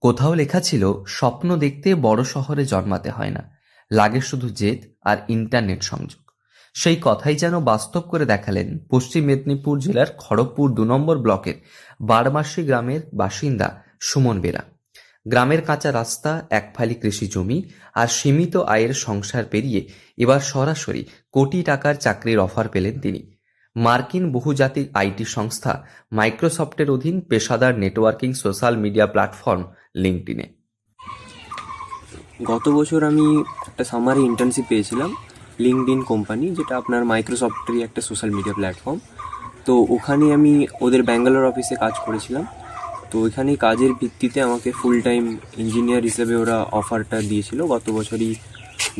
কোথাও লেখা ছিল, স্বপ্ন দেখতে বড় শহরে জন্মাতে হয় না, লাগে শুধু জেদ আর ইন্টারনেট সংযোগ। সেই কথাই যেন বাস্তব করে দেখালেন পশ্চিম মেদিনীপুর জেলার খড়গপুর ২ নম্বর ব্লকের বারমাসি গ্রামের বাসিন্দা সুমন বেরা। গ্রামের কাঁচা রাস্তা, একফালি কৃষি জমি আর সীমিত আয়ের সংসার পেরিয়ে এবার সরাসরি কোটি টাকার চাকরির অফার পেলেন তিনি। মার্কিন বহুজাতিক আইটি সংস্থা মাইক্রোসফটের অধীন পেশাদার নেটওয়ার্কিং সোশ্যাল মিডিয়া প্ল্যাটফর্ম লিঙ্কডইনে। গত বছর আমি একটা সামারে ইন্টার্নশিপ পেয়েছিলাম লিঙ্কডইন কোম্পানি, যেটা আপনার মাইক্রোসফটেরই একটা সোশ্যাল মিডিয়া প্ল্যাটফর্ম। তো ওখানে আমি ওদের ব্যাঙ্গালোর অফিসে কাজ করেছিলাম। তো ওইখানে কাজের ভিত্তিতে আমাকে ফুল টাইম ইঞ্জিনিয়ার হিসেবে ওরা অফারটা দিয়েছিল, গত বছরই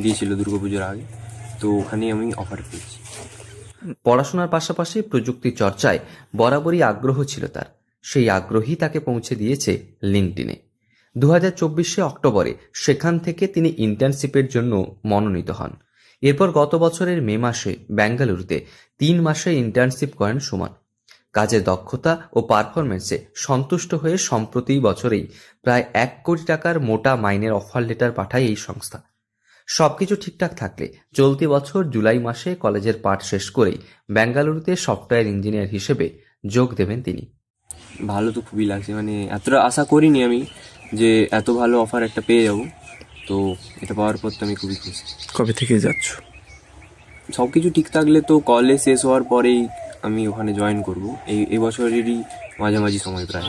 দিয়েছিল দুর্গাপুজোর আগে। তো ওখানেই আমি অফার পেয়েছি। পড়াশোনার পাশাপাশি প্রযুক্তি চর্চায় বরাবরই আগ্রহ ছিল তার। সেই আগ্রহই তাকে পৌঁছে দিয়েছে লিঙ্কডইনে। ২০২৪ অক্টোবরে সেখান থেকে তিনি ইন্টার্নশিপের জন্য মনোনীত হন। এরপর গত বছরের মে মাসে বেঙ্গালুরুতে ৩ মাসে ইন্টার্নশিপ করেন সুমন। কাজের দক্ষতা ও পারফরমেন্সে সন্তুষ্ট হয়ে সম্প্রতি বছরেই প্রায় ১ কোটি টাকার মোটা মাইনের অফার লেটার পাঠায় এই সংস্থা। সবকিছু ঠিকঠাক থাকলে চলতি বছর জুলাই মাসে কলেজের পাঠ শেষ করেই বেঙ্গালুরুতে সফটওয়্যার ইঞ্জিনিয়ার হিসেবে যোগ দেবেন তিনি। ভালো তো খুবই লাগছে, মানে এতটা আশা করিনি আমি যে এত ভালো অফার একটা পেয়ে যাব। তো এটা পাওয়ার পর তো আমি খুবই খুশি। কবে থেকে যাচ্ছ? সব কিছু ঠিক থাকলে তো কলেজ শেষ হওয়ার পরেই আমি ওখানে জয়েন করব, এই বছরেরই মাঝামাঝি সময় প্রায়।